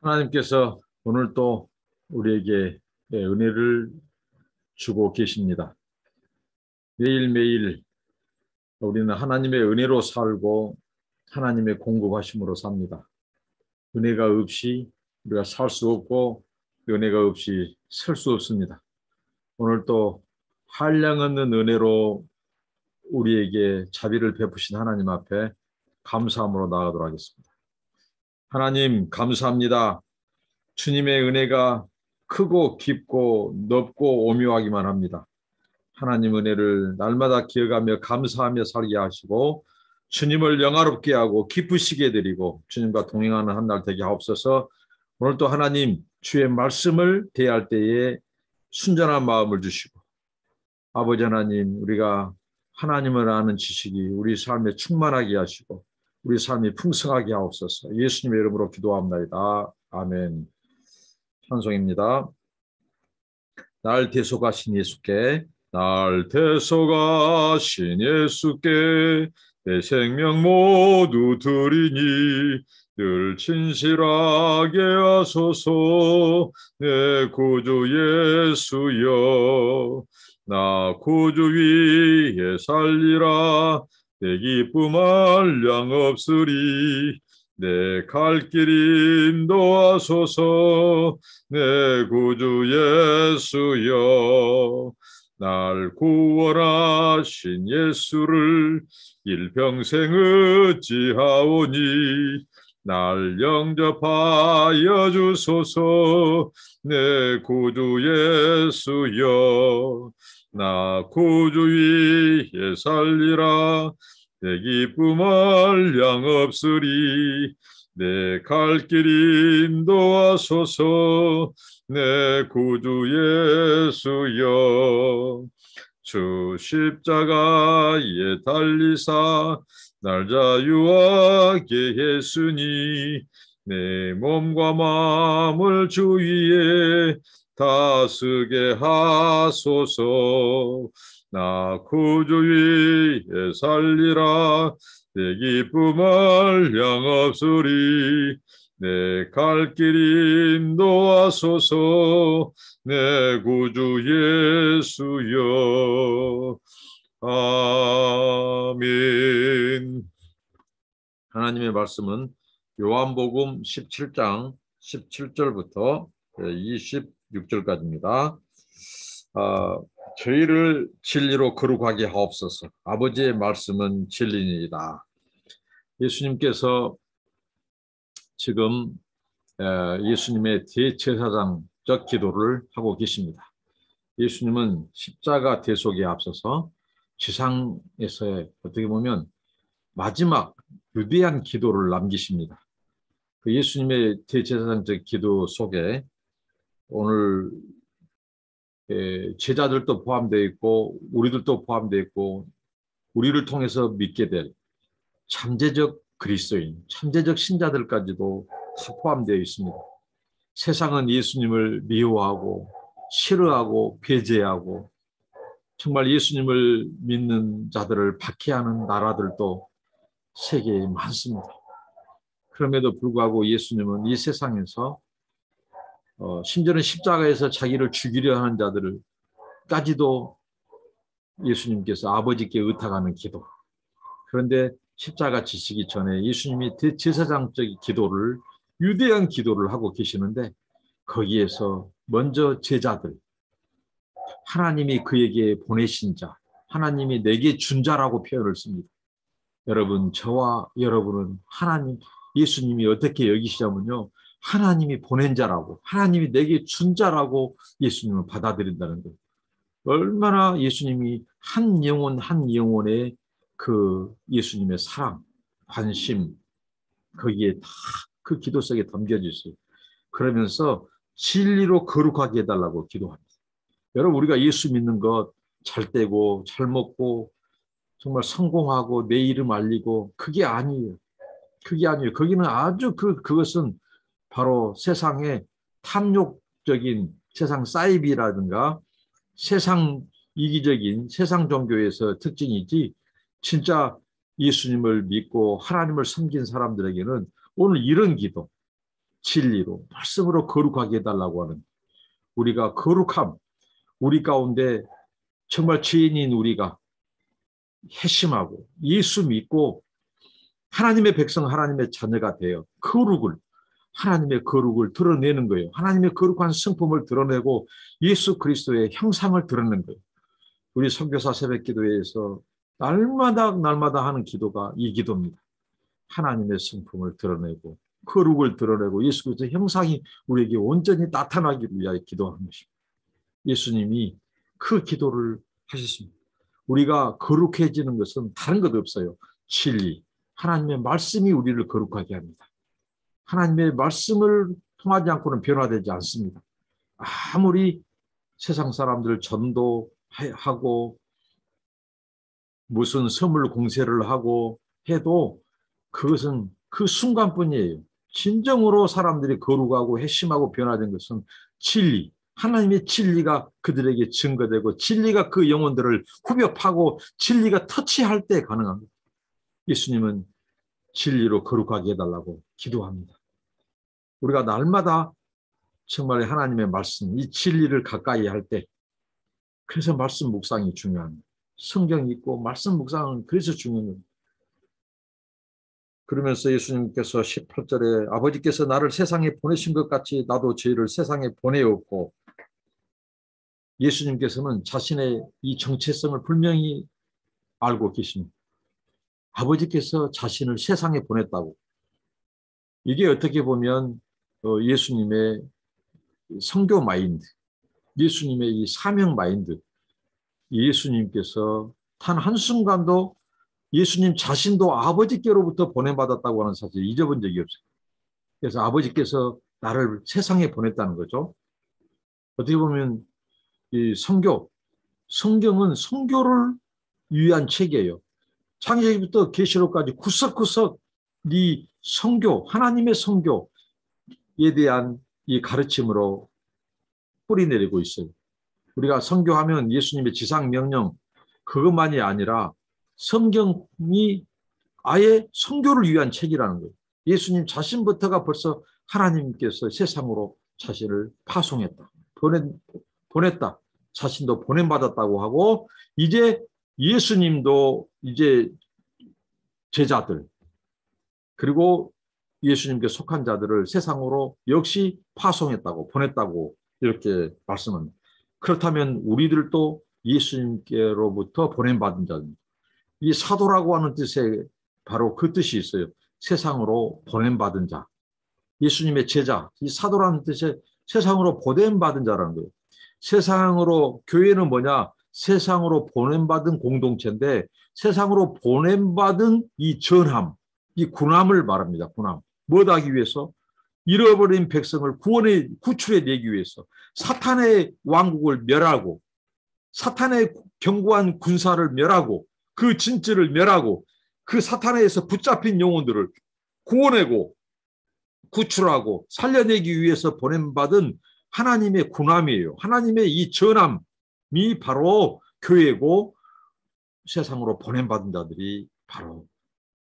하나님께서 오늘 또 우리에게 은혜를 주고 계십니다. 매일매일 우리는 하나님의 은혜로 살고 하나님의 공급하심으로 삽니다. 은혜가 없이 우리가 살 수 없고 은혜가 없이 설 수 없습니다. 오늘 또 한량없는 은혜로 우리에게 자비를 베푸신 하나님 앞에 감사함으로 나아가도록 하겠습니다. 하나님 감사합니다. 주님의 은혜가 크고 깊고 넓고 오묘하기만 합니다. 하나님 은혜를 날마다 기억하며 감사하며 살게 하시고 주님을 영화롭게 하고 기쁘시게 드리고 주님과 동행하는 한 날 되게 하옵소서. 오늘 또 하나님 주의 말씀을 대할 때에 순전한 마음을 주시고 아버지 하나님 우리가 하나님을 아는 지식이 우리 삶에 충만하게 하시고 우리 삶이 풍성하게 하옵소서. 예수님의 이름으로 기도합니다. 아멘. 찬송입니다. 날 대속하신 예수께, 날 대속하신 예수께 내 생명 모두 드리니 늘 진실하게 하소서. 내 구주 예수여, 나 구주 위에 살리라. 내 기쁨 한량 없으리. 내 갈 길 인도하소서. 내 구주 예수여, 날 구원하신 예수를 일평생 의지하오니 날 영접하여 주소서. 내 구주 예수여, 나 구주 위에 살리라. 내 기쁨 한량 없으리. 내 갈 길 인도하소서. 내 구주 예수여, 주 십자가에 달리사 날 자유하게 했으니 내 몸과 마음을 주 위에 다스게 하소서. 나 구주 위에 살리라. 내 기쁨 한량 없으리. 내 갈 길 인도하소서. 내 구주 예수여. 아멘. 하나님의 말씀은 요한복음 17장 17절부터 26절까지입니다. 저희를 진리로 거룩하게 하옵소서. 아버지의 말씀은 진리니이다. 예수님께서 지금 예수님의 대제사장적 기도를 하고 계십니다. 예수님은 십자가 대속에 앞서서 지상에서의 어떻게 보면 마지막 위대한 기도를 남기십니다. 그 예수님의 대제사장적 기도 속에 오늘 제자들도 포함되어 있고 우리들도 포함되어 있고 우리를 통해서 믿게 될 잠재적 그리스도인, 잠재적 신자들까지도 포함되어 있습니다. 세상은 예수님을 미워하고 싫어하고 배제하고 정말 예수님을 믿는 자들을 박해하는 나라들도 세계에 많습니다. 그럼에도 불구하고 예수님은 이 세상에서 심지어는 십자가에서 자기를 죽이려 하는 자들까지도 예수님께서 아버지께 의탁하는 기도. 그런데 십자가 지시기 전에 예수님이 대제사장적 기도를 위대한 기도를 하고 계시는데 거기에서 먼저 제자들, 하나님이 그에게 보내신 자, 하나님이 내게 준 자라고 표현을 씁니다. 여러분, 저와 여러분은 하나님, 예수님이 어떻게 여기시냐면요, 하나님이 보낸 자라고, 하나님이 내게 준 자라고 예수님을 받아들인다는 거예요. 얼마나 예수님이 한 영혼 한 영혼의 그 예수님의 사랑, 관심, 거기에 다 그 기도 속에 담겨져 있어요. 그러면서 진리로 거룩하게 해달라고 기도합니다. 여러분, 우리가 예수 믿는 것 잘 되고 잘 먹고 정말 성공하고 내 이름 알리고 그게 아니에요. 그게 아니에요. 거기는 아주 그것은 바로 세상의 탐욕적인 세상 사이비라든가 세상 이기적인 세상 종교에서 특징이지, 진짜 예수님을 믿고 하나님을 섬긴 사람들에게는 오늘 이런 기도, 진리로 말씀으로 거룩하게 해달라고 하는 우리가 거룩함, 우리 가운데 정말 죄인인 우리가 회심하고 예수 믿고 하나님의 백성, 하나님의 자녀가 되어 하나님의 거룩을 드러내는 거예요. 하나님의 거룩한 성품을 드러내고 예수 그리스도의 형상을 드러내는 거예요. 우리 선교사 새벽기도회에서 날마다 하는 기도가 이 기도입니다. 하나님의 성품을 드러내고 거룩을 드러내고 예수 그리스도의 형상이 우리에게 온전히 나타나기 위하여 기도하는 것입니다. 예수님이 그 기도를 하셨습니다. 우리가 거룩해지는 것은 다른 것 없어요. 진리, 하나님의 말씀이 우리를 거룩하게 합니다. 하나님의 말씀을 통하지 않고는 변화되지 않습니다. 아무리 세상 사람들 전도하고 무슨 선물 공세를 하고 해도 그것은 그 순간뿐이에요. 진정으로 사람들이 거룩하고 회심하고 변화된 것은 진리, 하나님의 진리가 그들에게 증거되고 진리가 그 영혼들을 후벼 파고 진리가 터치할 때 가능합니다. 예수님은 진리로 거룩하게 해달라고 기도합니다. 우리가 날마다 정말 하나님의 말씀, 이 진리를 가까이 할 때, 그래서 말씀 묵상이 중요합니다. 성경 읽고 말씀 묵상은 그래서 중요합니다. 그러면서 예수님께서 18절에 아버지께서 나를 세상에 보내신 것 같이 나도 저희를 세상에 보내었고, 예수님께서는 자신의 이 정체성을 분명히 알고 계십니다. 아버지께서 자신을 세상에 보냈다고. 이게 어떻게 보면 예수님의 선교 마인드, 예수님의 이 사명 마인드, 예수님께서 단 한순간도 예수님 자신도 아버지께로부터 보내받았다고 하는 사실을 잊어본 적이 없어요. 그래서 아버지께서 나를 세상에 보냈다는 거죠. 어떻게 보면 이 성경은 선교를 위한 책이에요. 창세기부터 계시록까지 구석구석 이 선교, 하나님의 선교에 대한 이 가르침으로 뿌리내리고 있어요. 우리가 선교하면 예수님의 지상명령 그것만이 아니라 성경이 아예 선교를 위한 책이라는 거예요. 예수님 자신부터가 벌써 하나님께서 세상으로 자신을 파송했다. 보냈다. 자신도 보냄받았다고 하고 이제 예수님도 이제 제자들 그리고 예수님께 속한 자들을 세상으로 역시 파송했다고 보냈다고 이렇게 말씀합니다. 그렇다면 우리들도 예수님께로부터 보냄받은 자입니다. 이 사도라고 하는 뜻에 바로 그 뜻이 있어요. 세상으로 보냄받은 자. 예수님의 제자. 이 사도라는 뜻에 세상으로 보냄받은 자라는 거예요. 세상으로 교회는 뭐냐? 세상으로 보냄받은 공동체인데 세상으로 보냄받은 이 전함, 이 군함을 말합니다. 군함. 뭐 하기 위해서? 잃어버린 백성을 구출해내기 위해서 사탄의 왕국을 멸하고 사탄의 견고한 군사를 멸하고 그 진지를 멸하고 그 사탄에서 붙잡힌 영혼들을 구원하고 구출하고 살려내기 위해서 보냄받은 하나님의 군함이에요. 하나님의 이 전함이 바로 교회고 세상으로 보냄받은 자들이 바로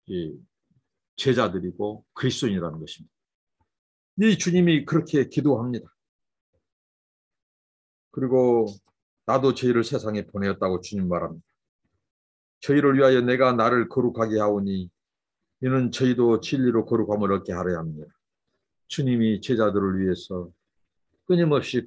이 제자들이고 그리스도인이라는 것입니다. 이 주님이 그렇게 기도합니다. 그리고 나도 저희를 세상에 보내었다고 주님 말합니다. 저희를 위하여 내가 나를 거룩하게 하오니 이는 저희도 진리로 거룩함을 얻게 하려 합니다. 주님이 제자들을 위해서 끊임없이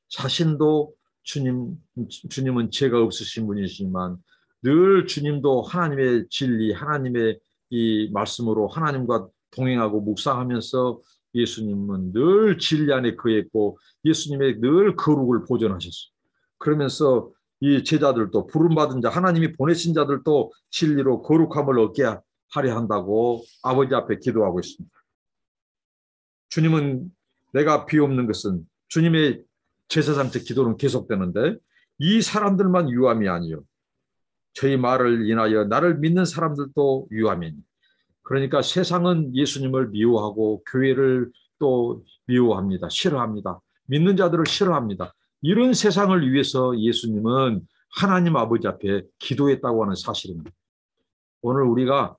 자신도 주님은 죄가 없으신 분이시지만 늘 주님도 하나님의 진리, 하나님의 이 말씀으로 하나님과 동행하고 묵상하면서 예수님은 늘 진리 안에 거했고 예수님의 늘 거룩을 보존하셨어요. 그러면서 이 제자들도 부름받은 자, 하나님이 보내신 자들도 진리로 거룩함을 얻게 하려 한다고 아버지 앞에 기도하고 있습니다. 주님은 내가 비옵는 것은 주님의 제사장적 기도는 계속되는데 이 사람들만 유함이 아니요. 저희 말을 인하여 나를 믿는 사람들도 유함이니. 그러니까 세상은 예수님을 미워하고 교회를 또 미워합니다. 싫어합니다. 믿는 자들을 싫어합니다. 이런 세상을 위해서 예수님은 하나님 아버지 앞에 기도했다고 하는 사실입니다. 오늘 우리가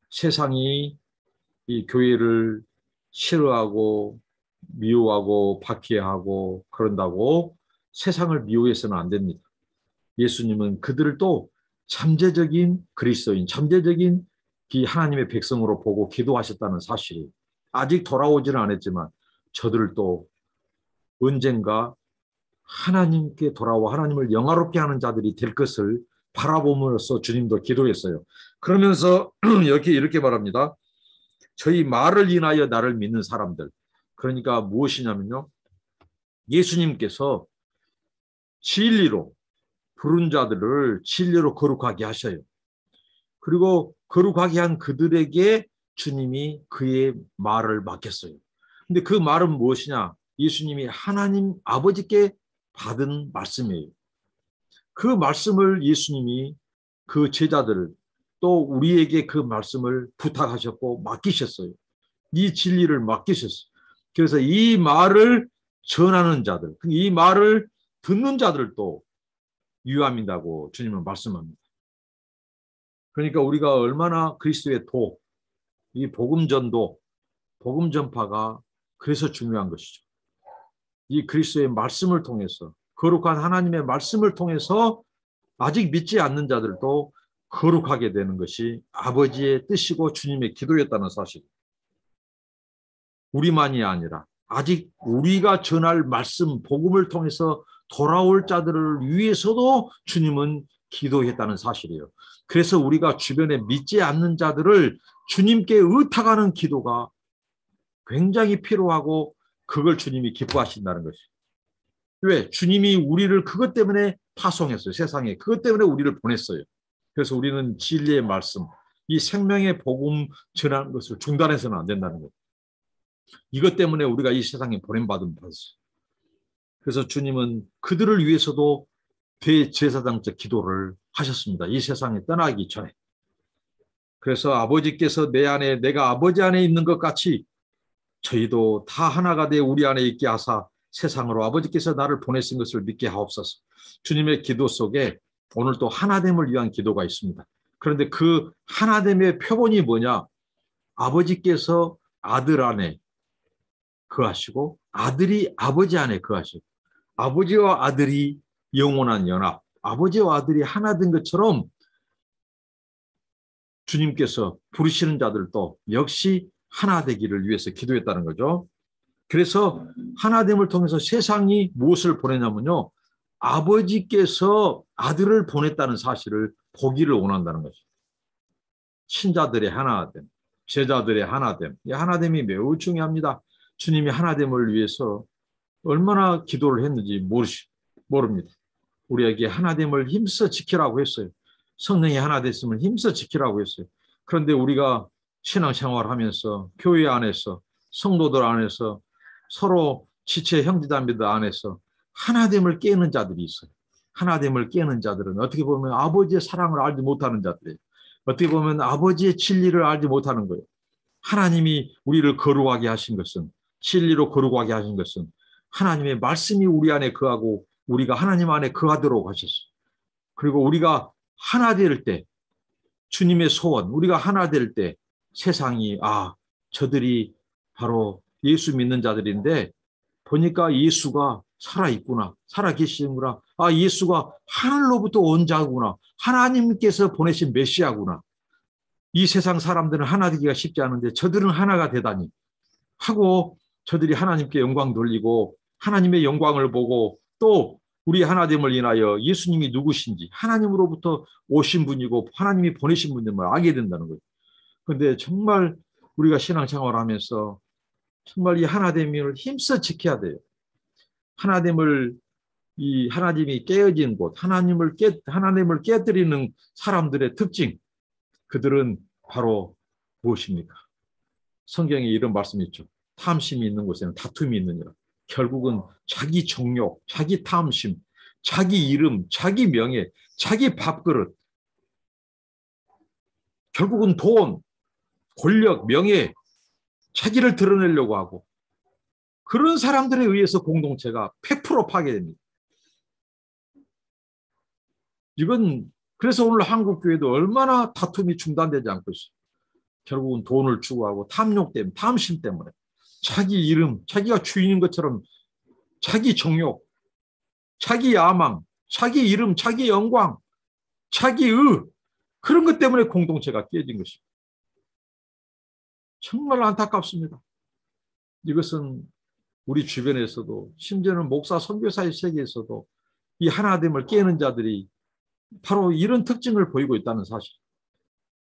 세상이 이 교회를 싫어하고 미워하고 박해하고 그런다고 세상을 미워해서는 안 됩니다. 예수님은 그들을 또 잠재적인 그리스도인, 잠재적인 하나님의 백성으로 보고 기도하셨다는 사실이 아직 돌아오지는 않았지만 저들을 또 언젠가 하나님께 돌아와 하나님을 영화롭게 하는 자들이 될 것을 바라봄으로써 주님도 기도했어요. 그러면서 여기 이렇게 말합니다. 저희 말을 인하여 나를 믿는 사람들. 그러니까 무엇이냐면요. 예수님께서 진리로 부른 자들을 진리로 거룩하게 하셔요. 그리고 거룩하게 한 그들에게 주님이 그의 말을 맡겼어요. 근데 그 말은 무엇이냐? 예수님이 하나님 아버지께 받은 말씀이에요. 그 말씀을 예수님이 그 제자들을 또 우리에게 그 말씀을 부탁하셨고 맡기셨어요. 이 진리를 맡기셨어요. 그래서 이 말을 전하는 자들, 이 말을 듣는 자들도 유함이라고 주님은 말씀합니다. 그러니까 우리가 얼마나 그리스도의 이 복음 전도, 복음 전파가 그래서 중요한 것이죠. 이 그리스도의 말씀을 통해서 거룩한 하나님의 말씀을 통해서 아직 믿지 않는 자들도 거룩하게 되는 것이 아버지의 뜻이고 주님의 기도였다는 사실. 우리만이 아니라 아직 우리가 전할 말씀, 복음을 통해서 돌아올 자들을 위해서도 주님은 기도했다는 사실이에요. 그래서 우리가 주변에 믿지 않는 자들을 주님께 의탁하는 기도가 굉장히 필요하고 그걸 주님이 기뻐하신다는 것이에요. 왜? 주님이 우리를 그것 때문에 파송했어요. 세상에. 그것 때문에 우리를 보냈어요. 그래서 우리는 진리의 말씀, 이 생명의 복음 전하는 것을 중단해서는 안 된다는 거예요. 이것 때문에 우리가 이 세상에 보냄받은 것이었어요. 그래서 주님은 그들을 위해서도 대제사장적 기도를 하셨습니다. 이 세상에 떠나기 전에. 그래서 아버지께서 내 안에 내가 아버지 안에 있는 것 같이 저희도 다 하나가 돼 우리 안에 있게 하사 세상으로 아버지께서 나를 보내신 것을 믿게 하옵소서. 주님의 기도 속에 오늘 또 하나됨을 위한 기도가 있습니다. 그런데 그 하나됨의 표본이 뭐냐? 아버지께서 아들 안에 거하시고 아들이 아버지 안에 거하시고 아버지와 아들이 영원한 연합, 아버지와 아들이 하나 된 것처럼 주님께서 부르시는 자들도 역시 하나 되기를 위해서 기도했다는 거죠. 그래서 하나됨을 통해서 세상이 무엇을 보내냐면요. 아버지께서 아들을 보냈다는 사실을 보기를 원한다는 것이죠. 신자들의 하나됨, 제자들의 하나됨, 이 하나됨이 매우 중요합니다. 주님이 하나됨을 위해서 얼마나 기도를 했는지 모릅니다. 우리에게 하나됨을 힘써 지키라고 했어요. 성령이 하나 됐으면 힘써 지키라고 했어요. 그런데 우리가 신앙생활하면서 교회 안에서 성도들 안에서 서로 지체 형제자매들 안에서 하나됨을 깨는 자들이 있어요. 하나됨을 깨는 자들은 어떻게 보면 아버지의 사랑을 알지 못하는 자들이에요. 어떻게 보면 아버지의 진리를 알지 못하는 거예요. 하나님이 우리를 거룩하게 하신 것은 진리로 거룩하게 하신 것은 하나님의 말씀이 우리 안에 거하고 우리가 하나님 안에 거하도록 하셨어요. 그리고 우리가 하나 될 때 주님의 소원, 우리가 하나 될 때 세상이 저들이 바로 예수 믿는 자들인데 보니까 예수가 살아있구나. 살아계시는구나. 예수가 하늘로부터 온 자구나. 하나님께서 보내신 메시아구나. 이 세상 사람들은 하나 되기가 쉽지 않은데 저들은 하나가 되다니 하고 저들이 하나님께 영광 돌리고 하나님의 영광을 보고 또 우리 하나됨을 인하여 예수님이 누구신지 하나님으로부터 오신 분이고 하나님이 보내신 분임을 알게 된다는 거예요. 그런데 정말 우리가 신앙생활을 하면서 정말 이 하나됨을 힘써 지켜야 돼요. 이 하나님이 깨어진 곳, 하나님을 깨뜨리는 사람들의 특징, 그들은 바로 무엇입니까? 성경에 이런 말씀이 있죠. 탐심이 있는 곳에는 다툼이 있느니라. 결국은 자기 정욕, 자기 탐심, 자기 이름, 자기 명예, 자기 밥그릇, 결국은 돈, 권력, 명예, 자기를 드러내려고 하고 그런 사람들에 의해서 공동체가 100% 파괴됩니다. 이건 그래서 오늘 한국 교회도 얼마나 다툼이 중단되지 않고 있어요. 결국은 돈을 추구하고 탐욕 때문에, 탐심 때문에. 자기 이름, 자기가 주인인 것처럼 자기 정욕, 자기 야망, 자기 이름, 자기 영광, 자기 그런 것 때문에 공동체가 깨진 것입니다. 정말 안타깝습니다. 이것은 우리 주변에서도 심지어는 목사, 선교사의 세계에서도 이 하나됨을 깨는 자들이 바로 이런 특징을 보이고 있다는 사실.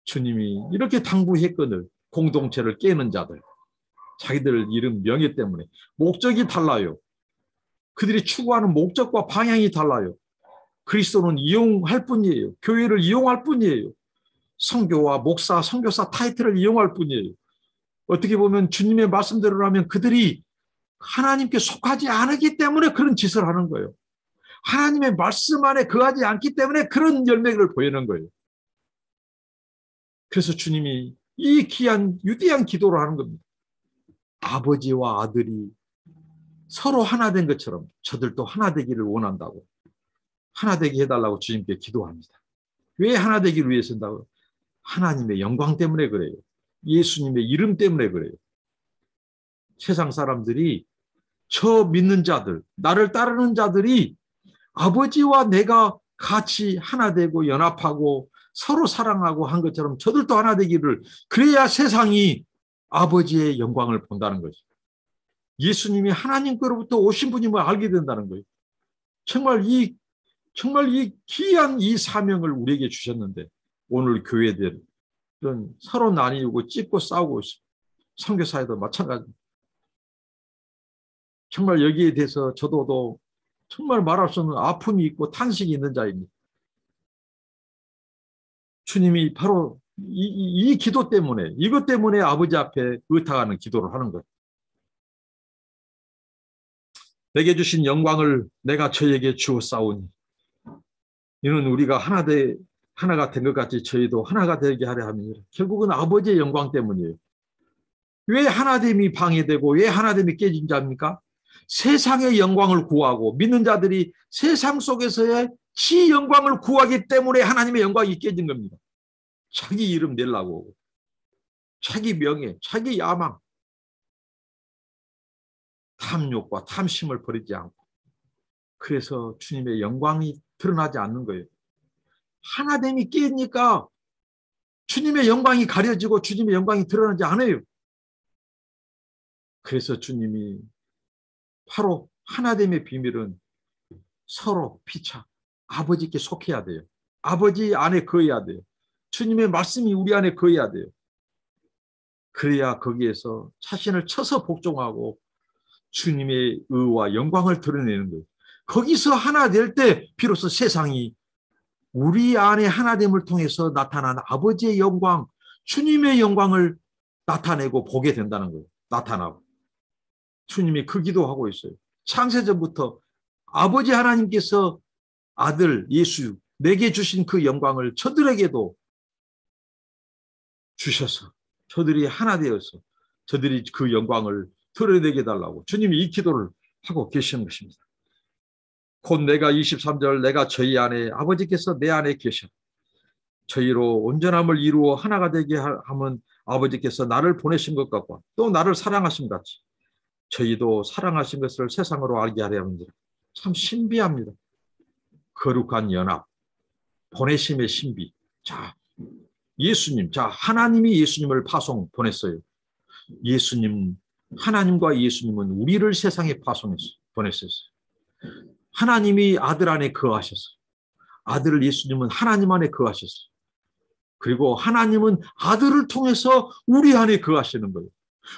주님이 이렇게 당부했거늘 공동체를 깨는 자들, 자기들 이름, 명예 때문에 목적이 달라요. 그들이 추구하는 목적과 방향이 달라요. 그리스도는 이용할 뿐이에요. 교회를 이용할 뿐이에요. 선교와 목사, 선교사 타이틀을 이용할 뿐이에요. 어떻게 보면 주님의 말씀대로라면 그들이 하나님께 속하지 않기 때문에 그런 짓을 하는 거예요. 하나님의 말씀 안에 거하지 않기 때문에 그런 열매를 보이는 거예요. 그래서 주님이 이 귀한 유대한 기도를 하는 겁니다. 아버지와 아들이 서로 하나 된 것처럼 저들도 하나 되기를 원한다고, 하나 되게 해달라고 주님께 기도합니다. 왜 하나 되기를 위해서 한다고? 하나님의 영광 때문에 그래요. 예수님의 이름 때문에 그래요. 세상 사람들이 저 믿는 자들, 나를 따르는 자들이 아버지와 내가 같이 하나 되고 연합하고 서로 사랑하고 한 것처럼 저들도 하나 되기를, 그래야 세상이 아버지의 영광을 본다는 거죠. 예수님이 하나님 거로부터 오신 분임을 알게 된다는 거예요. 정말 이 귀한 이 사명을 우리에게 주셨는데 오늘 교회들은 서로 나뉘고 찢고 싸우고 있습니다. 선교사에도 마찬가지입니다. 정말 여기에 대해서 저도 정말 말할 수 없는 아픔이 있고 탄식이 있는 자입니다. 주님이 바로 이 기도 때문에, 이것 때문에 아버지 앞에 의탁하는 기도를 하는 거예요. 내게 주신 영광을 내가 저에게 주었사오니 이는 우리가 하나가 된 것 같이 저희도 하나가 되게 하려 합니다. 결국은 아버지의 영광 때문이에요. 왜 하나됨이 방해되고 왜 하나됨이 깨진 자입니까? 세상의 영광을 구하고 믿는 자들이 세상 속에서의 지 영광을 구하기 때문에 하나님의 영광이 깨진 겁니다. 자기 이름 내려고, 자기 명예, 자기 야망, 탐욕과 탐심을 버리지 않고, 그래서 주님의 영광이 드러나지 않는 거예요. 하나됨이 깨니까 주님의 영광이 가려지고 주님의 영광이 드러나지 않아요. 그래서 주님이 바로 하나됨의 비밀은 서로 피차 아버지께 속해야 돼요. 아버지 안에 거해야 돼요. 주님의 말씀이 우리 안에 거해야 돼요. 그래야 거기에서 자신을 쳐서 복종하고 주님의 의와 영광을 드러내는 거예요. 거기서 하나 될 때 비로소 세상이 우리 안에 하나됨을 통해서 나타난 아버지의 영광, 주님의 영광을 나타내고 보게 된다는 거예요. 나타나고. 주님이 그 기도하고 있어요. 창세전부터 아버지 하나님께서 아들 예수 내게 주신 그 영광을 저들에게도 주셔서 저들이 하나 되어서 저들이 그 영광을 드러내게 해달라고 주님이 이 기도를 하고 계시는 것입니다. 곧 내가 23절 내가 저희 안에 아버지께서 내 안에 계셔 저희로 온전함을 이루어 하나가 되게 하면 아버지께서 나를 보내신 것 같고 또 나를 사랑하신 것 같이 저희도 사랑하신 것을 세상으로 알게 하려 합니다. 참 신비합니다. 거룩한 연합, 보내심의 신비. 자, 예수님, 자 하나님이 예수님을 보냈어요. 예수님, 하나님과 예수님은 우리를 세상에 보냈어요. 하나님이 아들 안에 거하셨어요. 아들 예수님은 하나님 안에 거하셨어요. 그리고 하나님은 아들을 통해서 우리 안에 거하시는 거예요.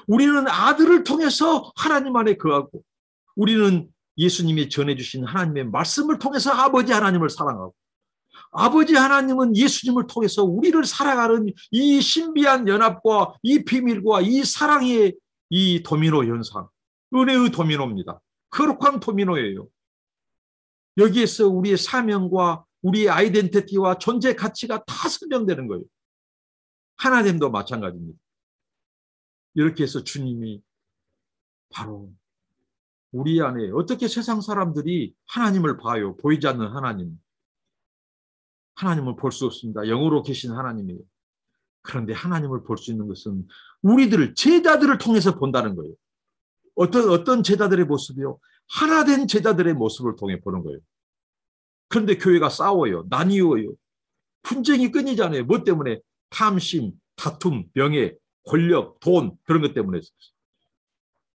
우리는 아들을 통해서 하나님 안에 거하고 우리는 예수님이 전해주신 하나님의 말씀을 통해서 아버지 하나님을 사랑하고 아버지 하나님은 예수님을 통해서 우리를 사랑하는 이 신비한 연합과 이 비밀과 이 사랑의 이 도미노 현상, 은혜의 도미노입니다. 거룩한 도미노예요. 여기에서 우리의 사명과 우리의 아이덴티티와 존재 가치가 다 설명되는 거예요. 하나님도 마찬가지입니다. 이렇게 해서 주님이 바로 우리 안에 어떻게 세상 사람들이 하나님을 봐요? 보이지 않는 하나님. 하나님을 볼 수 없습니다. 영으로 계신 하나님이에요. 그런데 하나님을 볼 수 있는 것은 우리들을 제자들을 통해서 본다는 거예요. 어떤 제자들의 모습이요? 하나 된 제자들의 모습을 통해 보는 거예요. 그런데 교회가 싸워요. 나뉘어요. 분쟁이 끊이잖아요. 뭐 때문에? 탐심, 다툼, 명예, 권력, 돈, 그런 것 때문에.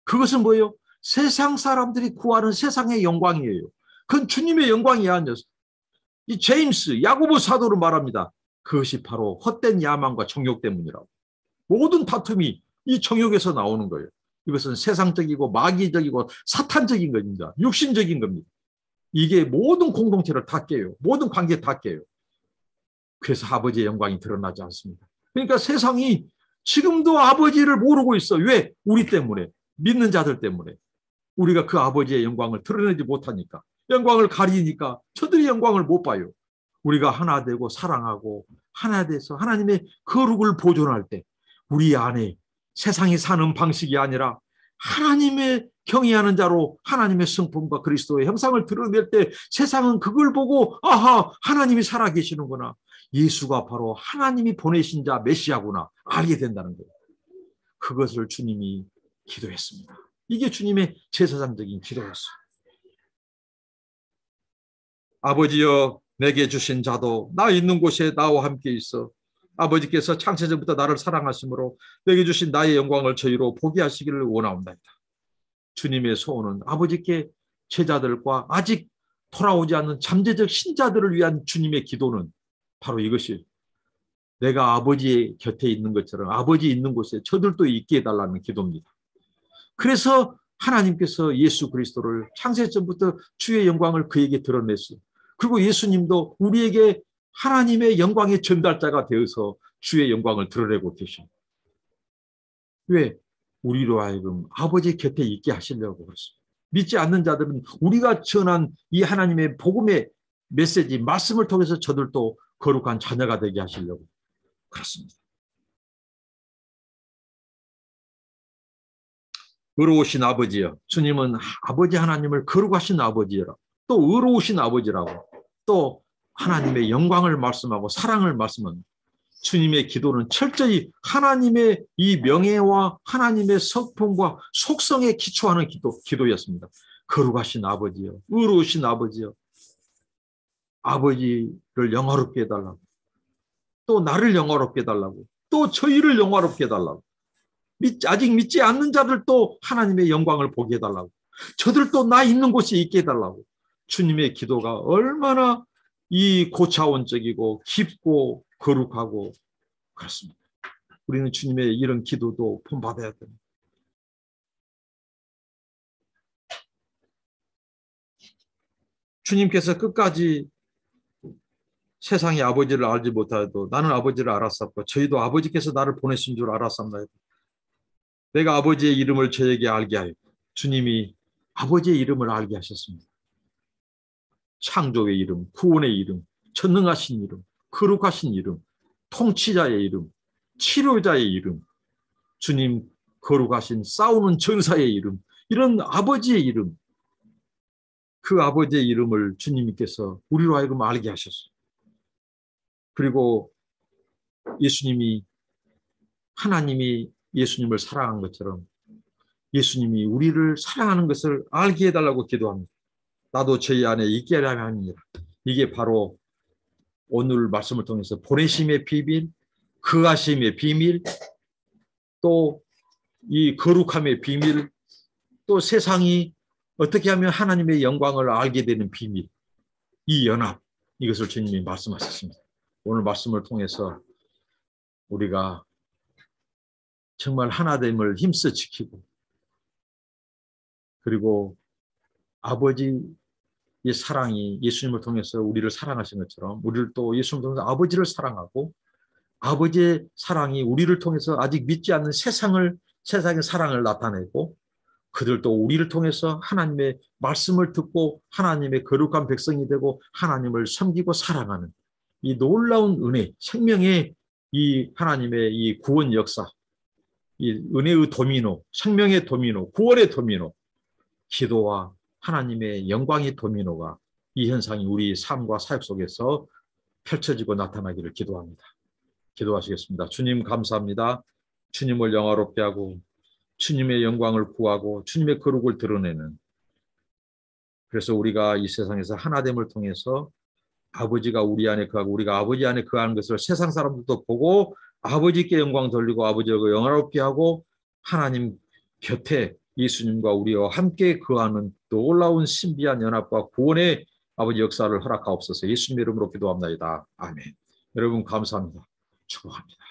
그것은 뭐예요? 세상 사람들이 구하는 세상의 영광이에요. 그건 주님의 영광이 아니었어요. 이 제임스, 야고보 사도로 말합니다. 그것이 바로 헛된 야망과 정욕 때문이라고. 모든 다툼이 이 정욕에서 나오는 거예요. 이것은 세상적이고 마귀적이고 사탄적인 겁니다. 육신적인 겁니다. 이게 모든 공동체를 다 깨요. 모든 관계 다 깨요. 그래서 아버지의 영광이 드러나지 않습니다. 그러니까 세상이 지금도 아버지를 모르고 있어. 왜? 우리 때문에. 믿는 자들 때문에. 우리가 그 아버지의 영광을 드러내지 못하니까. 영광을 가리니까 저들이 영광을 못 봐요. 우리가 하나 되고 사랑하고 하나 돼서 하나님의 거룩을 보존할 때 우리 안에 세상이 사는 방식이 아니라 하나님의 경외하는 자로 하나님의 성품과 그리스도의 형상을 드러낼 때 세상은 그걸 보고 아하, 하나님이 살아계시는구나. 예수가 바로 하나님이 보내신 자 메시아구나 알게 된다는 거예요. 그것을 주님이 기도했습니다. 이게 주님의 제사장적인 기도였어요. 아버지여, 내게 주신 자도 나 있는 곳에 나와 함께 있어 아버지께서 창세전부터 나를 사랑하심으로 내게 주신 나의 영광을 저희로 보게 하시기를 원하옵나이다. 주님의 소원은 아버지께 제자들과 아직 돌아오지 않는 잠재적 신자들을 위한 주님의 기도는 바로 이것이 내가 아버지의 곁에 있는 것처럼 아버지 있는 곳에 저들도 있게 해달라는 기도입니다. 그래서 하나님께서 예수 그리스도를 창세전부터 주의 영광을 그에게 드러냈어요. 그리고 예수님도 우리에게 하나님의 영광의 전달자가 되어서 주의 영광을 드러내고 계십니다. 왜? 우리로 하여금 아버지 곁에 있게 하시려고 그렇습니다. 믿지 않는 자들은 우리가 전한 이 하나님의 복음의 메시지, 말씀을 통해서 저들도 거룩한 자녀가 되게 하시려고 그렇습니다. 의로우신 아버지여, 주님은 아버지 하나님을 거룩하신 아버지라, 또 의로우신 아버지라고, 또 하나님의 영광을 말씀하고 사랑을 말씀합니다. 주님의 기도는 철저히 하나님의 이 명예와 하나님의 성품과 속성에 기초하는 기도였습니다. 거룩하신 아버지여, 의로우신 아버지여, 아버지를 영화롭게 해달라고, 또 나를 영화롭게 해달라고, 또 저희를 영화롭게 해달라고, 아직 믿지 않는 자들도 하나님의 영광을 보게 해달라고, 저들도 나 있는 곳에 있게 해달라고. 주님의 기도가 얼마나 이 고차원적이고 깊고 거룩하고 그렇습니다. 우리는 주님의 이런 기도도 본받아야 됩니다. 주님께서 끝까지 세상의 아버지를 알지 못하여도 나는 아버지를 알았었고 저희도 아버지께서 나를 보내신 줄 알았습니다. 내가 아버지의 이름을 저에게 알게 하여 주님이 아버지의 이름을 알게 하셨습니다. 창조의 이름, 구원의 이름, 전능하신 이름, 거룩하신 이름, 통치자의 이름, 치료자의 이름, 주님 거룩하신 싸우는 전사의 이름, 이런 아버지의 이름, 그 아버지의 이름을 주님께서 우리로 하여금 알게 하셨어요. 그리고 예수님이 하나님이 예수님을 사랑한 것처럼 예수님이 우리를 사랑하는 것을 알게 해달라고 기도합니다. 나도 저희 안에 있게 하려 합니다. 이게 바로 오늘 말씀을 통해서 보내심의 비밀, 거하심의 비밀, 또 이 거룩함의 비밀, 또 세상이 어떻게 하면 하나님의 영광을 알게 되는 비밀, 이 연합, 이것을 주님이 말씀하셨습니다. 오늘 말씀을 통해서 우리가 정말 하나됨을 힘써 지키고 그리고 아버지의 사랑이 예수님을 통해서 우리를 사랑하신 것처럼 우리를 또 예수님을 통해서 아버지를 사랑하고 아버지의 사랑이 우리를 통해서 아직 믿지 않는 세상의 사랑을 나타내고 그들도 우리를 통해서 하나님의 말씀을 듣고 하나님의 거룩한 백성이 되고 하나님을 섬기고 사랑하는 이 놀라운 은혜, 생명의 이 하나님의 이 구원 역사, 이 은혜의 도미노, 생명의 도미노, 구원의 도미노, 기도와 하나님의 영광의 도미노가 이 현상이 우리 삶과 사역 속에서 펼쳐지고 나타나기를 기도합니다. 기도하시겠습니다. 주님 감사합니다. 주님을 영화롭게 하고 주님의 영광을 구하고 주님의 거룩을 드러내는, 그래서 우리가 이 세상에서 하나됨을 통해서 아버지가 우리 안에 거하고 우리가 아버지 안에 거하는 것을 세상 사람들도 보고 아버지께 영광 돌리고 아버지가 영화롭게 하고 하나님 곁에 예수님과 우리와 함께 거하는 놀라운 신비한 연합과 구원의 아버지 역사를 허락하옵소서. 예수님 이름으로 기도합니다. 아멘. 여러분 감사합니다. 축복합니다.